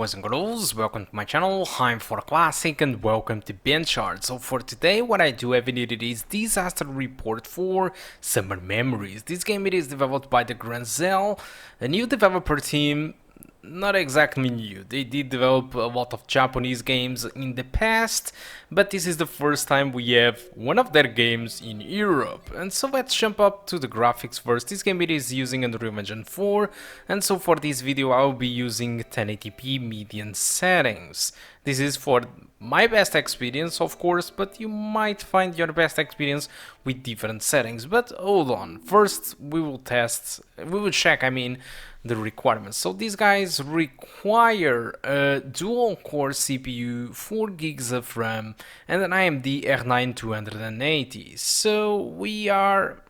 boys and girls, welcome to my channel. I'm for Classic and welcome to BenchART. So for today what I do have needed is disaster report for Summer Memories. This game it is developed by the Gskill, a new developer team. Not exactly new, they did develop a lot of Japanese games in the past, but this is the first time we have one of their games in Europe. And so let's jump up to the graphics first. This game it is using Unreal Engine 4, and so for this video I will be using 1080p median settings. This is for my best experience, of course, but you might find your best experience with different settings. But hold on, first we will check, the requirements. So these guys require a dual core CPU, 4 gigs of RAM, and an AMD Ryzen 280. So we are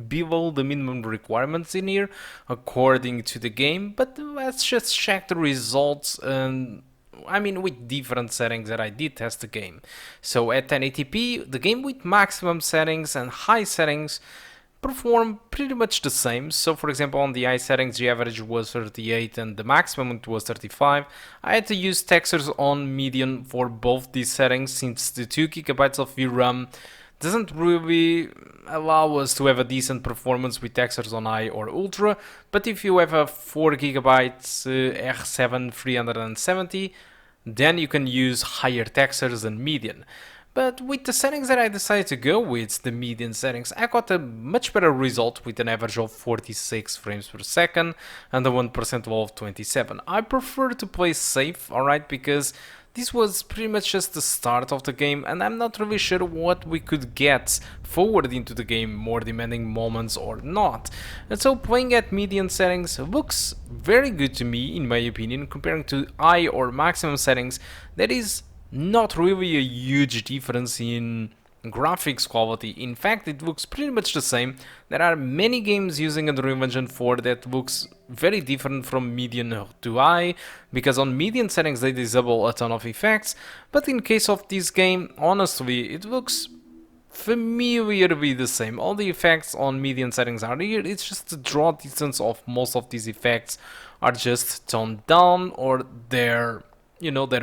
below the minimum requirements in here, according to the game. But let's just check the results and with different settings that I did test the game. So at 1080p, the game with maximum settings and high settings perform pretty much the same. So for example, on the high settings the average was 38 and the maximum it was 35. I had to use textures on median for both these settings since the 2 GB of VRAM doesn't really allow us to have a decent performance with textures on high or ultra, but if you have a 4 GB R7 370, then you can use higher textures than median. But with the settings that I decided to go with, the median settings, I got a much better result with an average of 46 frames per second and a 1% wall of 27. I prefer to play safe, alright, because this was pretty much just the start of the game and I'm not really sure what we could get forward into the game, more demanding moments or not. And so playing at median settings looks very good to me, in my opinion, comparing to high or maximum settings. That is not really a huge difference in graphics quality. In fact, it looks pretty much the same. There are many games using Unreal Engine 4 that looks very different from median to high, because on median settings they disable a ton of effects, but in case of this game, honestly, it looks familiarly the same. All the effects on median settings are here, it's just the draw distance of most of these effects are just toned down, or their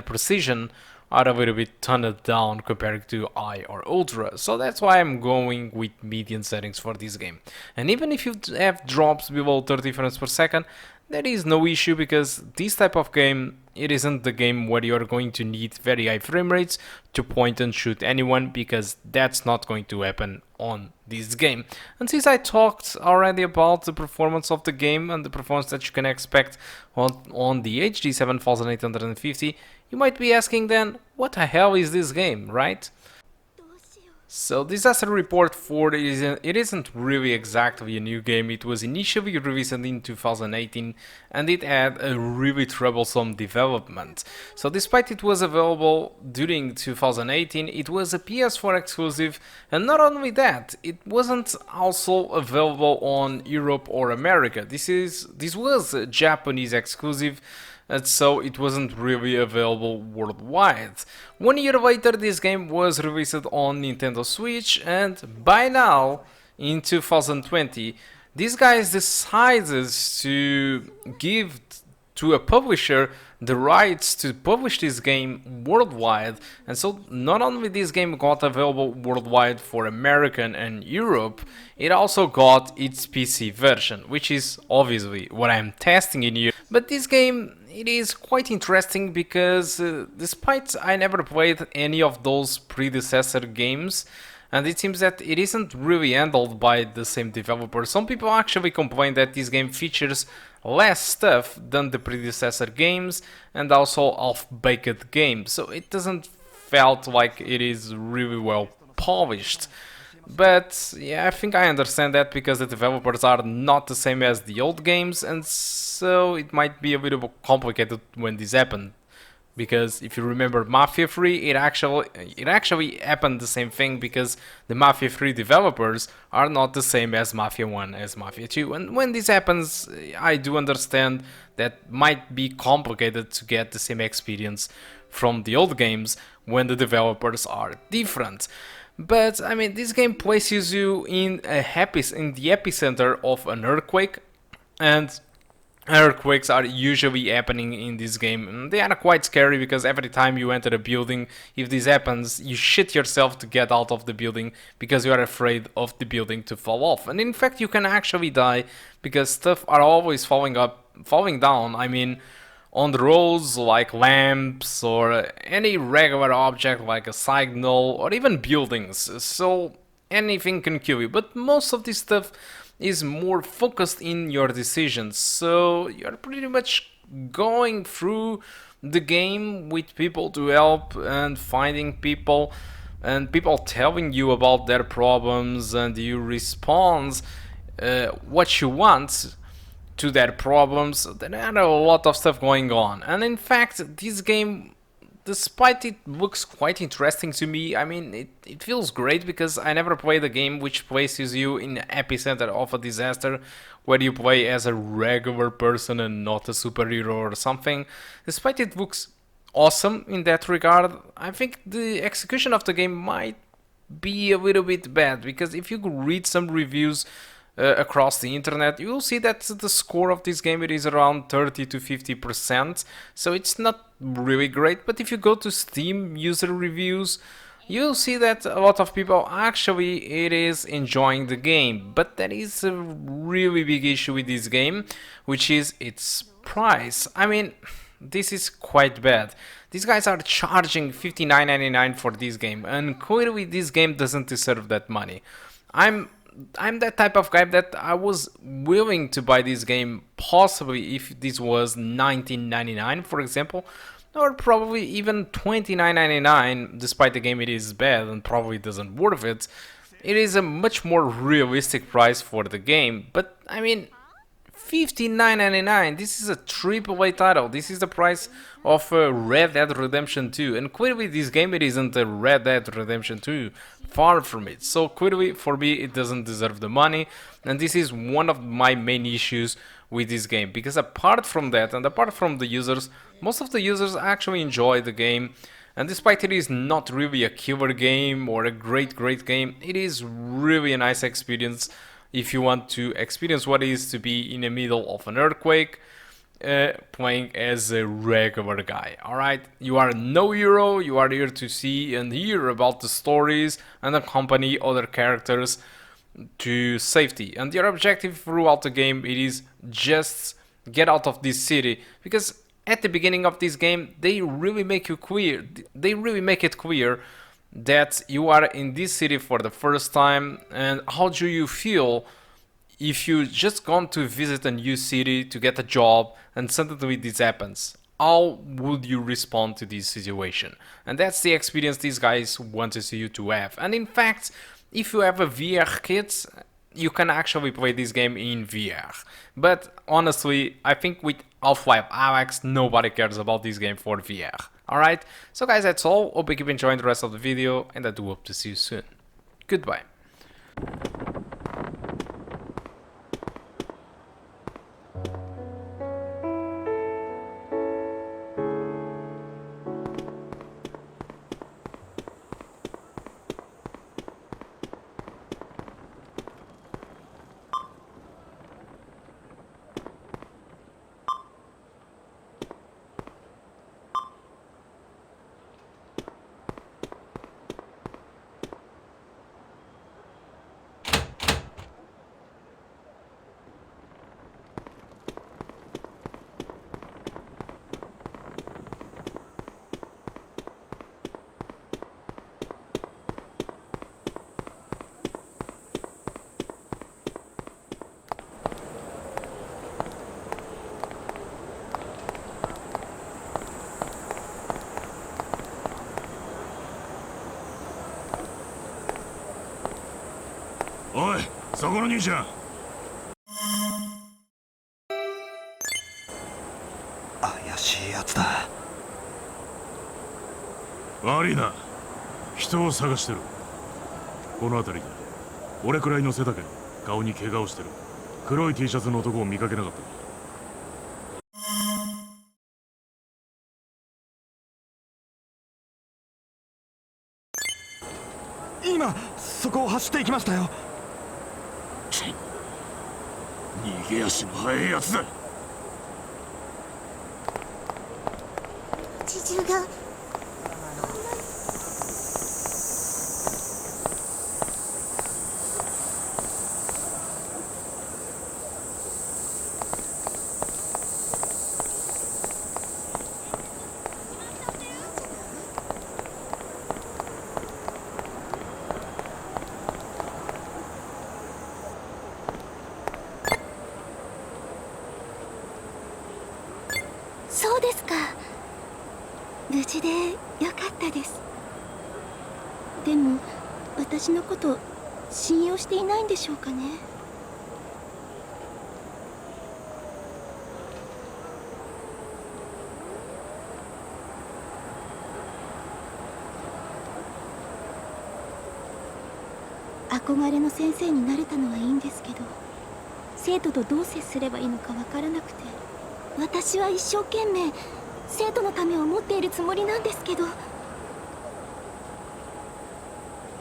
precision are a little bit toned down compared to high or ultra. So that's why I'm going with median settings for this game. And even if you have drops below 30 frames per second, there is no issue, because this type of game, it isn't the game where you're going to need very high frame rates to point and shoot anyone, because that's not going to happen on this game. And since I talked already about the performance of the game and the performance that you can expect on the HD 7850, you might be asking then, what the hell is this game, right? So Disaster Report 4 it isn't really exactly a new game. It was initially released in 2018 and it had a really troublesome development. So despite it was available during 2018, it was a PS4 exclusive, and not only that, it wasn't also available on Europe or America. This was a Japanese exclusive, and so it wasn't really available worldwide. 1 year later this game was released on Nintendo Switch, and by now, in 2020, these guys decided to give to a publisher the rights to publish this game worldwide, and so not only this game got available worldwide for American and Europe, it also got its PC version, which is obviously what I'm testing in here. But this game, it is quite interesting because despite I never played any of those predecessor games, and it seems that it isn't really handled by the same developer. Some people actually complain that this game features less stuff than the predecessor games and also half-baked games, so it doesn't felt like it is really well polished. But yeah, I think I understand that, because the developers are not the same as the old games, and so it might be a little bit complicated when this happened. Because if you remember Mafia 3, it actually happened the same thing, because the Mafia 3 developers are not the same as Mafia 1 as Mafia 2. And when this happens, I do understand that might be complicated to get the same experience from the old games when the developers are different. But this game places you in the epicenter of an earthquake, and Earthquakes are usually happening in this game, and they are quite scary because every time you enter a building, if this happens, you shit yourself to get out of the building because you are afraid of the building to fall off. And in fact, you can actually die because stuff are always falling down. I mean, on the roads like lamps or any regular object like a signal or even buildings. So anything can kill you, but most of this stuff is more focused in your decisions, so you're pretty much going through the game with people to help and finding people and people telling you about their problems, and you respond what you want to their problems. There are a lot of stuff going on, and in fact this game, despite it looks quite interesting to me, I mean, it feels great because I never played a game which places you in the epicenter of a disaster where you play as a regular person and not a superhero or something. Despite it looks awesome in that regard, I think the execution of the game might be a little bit bad, because if you read some reviews across the internet, you will see that the score of this game, it is around 30 to 50%, so it's not really great. But if you go to Steam user reviews, you'll see that a lot of people actually it is enjoying the game. But there is a really big issue with this game, which is its price. I mean, this is quite bad. These guys are charging $59.99 for this game, and clearly this game doesn't deserve that money. I'm that type of guy that I was willing to buy this game possibly if this was $19.99, for example, or probably even $29.99. Despite the game it is bad and probably doesn't worth it, it is a much more realistic price for the game. But I mean, $59.99, this is a AAA title. This is the price of Red Dead Redemption 2, and clearly this game, it isn't a Red Dead Redemption 2, far from it. So clearly for me it doesn't deserve the money, and this is one of my main issues with this game, because apart from that and apart from the users, most of the users actually enjoy the game. And despite it is not really a killer game or a great game, it is really a nice experience if you want to experience what it is to be in the middle of an earthquake, playing as a regular guy. Alright, you are no hero, you are here to see and hear about the stories and accompany other characters to safety. And your objective throughout the game, it is just get out of this city, because at the beginning of this game they really make it clear that you are in this city for the first time, and how do you feel if you just gone to visit a new city to get a job and suddenly this happens. How would you respond to this situation? And that's the experience these guys wanted you to have. And in fact, if you have a VR kit, you can actually play this game in VR. But honestly, I think with Half-Life Alyx, nobody cares about this game for VR. Alright, so guys, that's all. Hope you keep enjoying the rest of the video, and I do hope to see you soon. Goodbye.おい、そこの兄ちゃん。怪しいやつだ。悪いな。人を探してる。この辺りで。俺くらいの背丈、顔に怪我をしてる。黒い T シャツの男を見かけなかった。今そこを走っていきましたよ。逃げ足の速いやつだ。重がそうですか。無事でよかったです。でも私のこと信用していないんでしょうかね。憧れの先生になれたのはいいんですけど、生徒とどう接すればいいのかわからなくて、私は一生懸命生徒のためを思っているつもりなんですけど、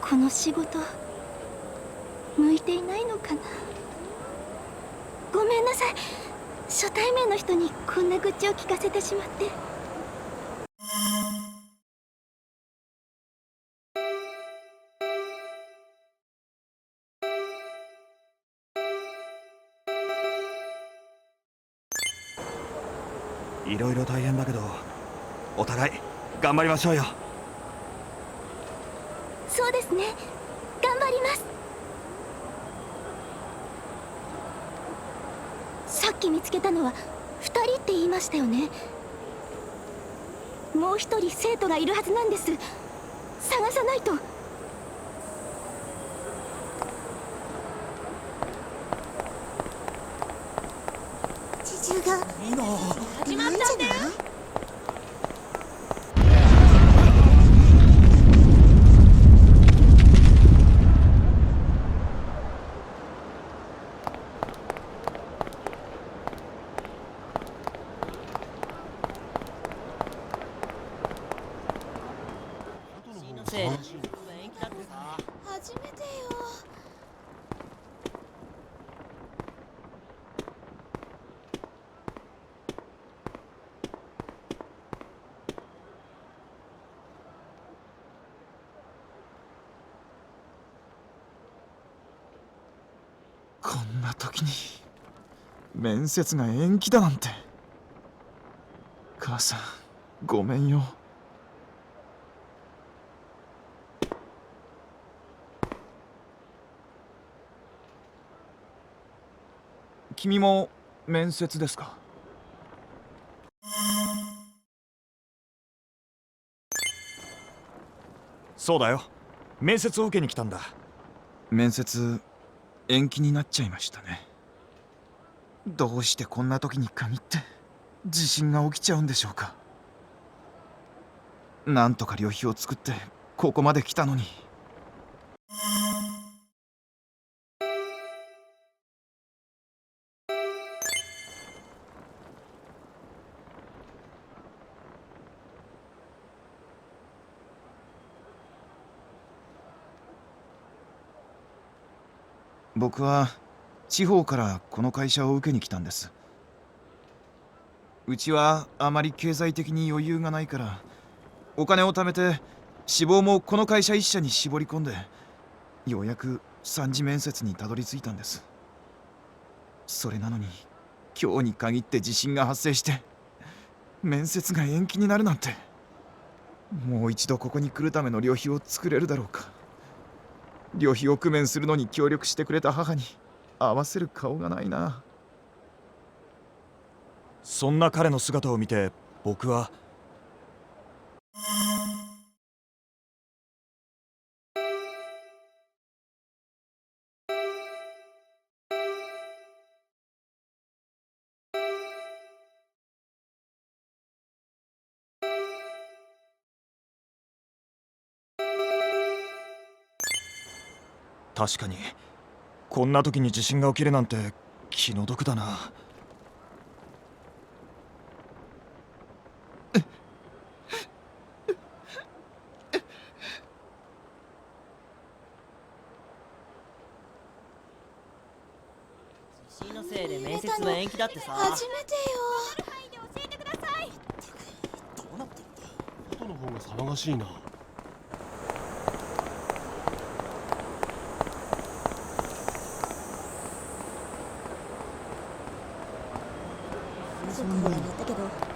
この仕事向いていないのかな。ごめんなさい、初対面の人にこんな愚痴を聞かせてしまって。いろいろ大変だけどお互い頑張りましょうよ。そうですね、頑張ります。さっき見つけたのは2人って言いましたよね。もう一人生徒がいるはずなんです。探さないと。地中が始まったんだよ。始めてよ。こんな時に面接が延期だなんて。母さんごめんよ。君も面接ですか？そうだよ、面接を受けに来たんだ。面接延期になっちゃいましたね。どうしてこんな時に限って地震が起きちゃうんでしょうか。なんとか旅費を作ってここまで来たのに。僕は地方からこの会社を受けに来たんです。うちはあまり経済的に余裕がないから、お金を貯めて志望もこの会社一社に絞り込んで、ようやく3次面接にたどり着いたんです。それなのに今日に限って地震が発生して面接が延期になるなんて。もう一度ここに来るための旅費を作れるだろうか。旅費を工面するのに協力してくれた母に合わせる顔がないな。そんな彼の姿を見て僕は確かにこんな時に地震が起きるなんて気の毒だな。地震のせいで面接は延期だってさ。初めてよ。教えてください。どうなってんだ。騒がしいな。ちょっとほら言ったけど。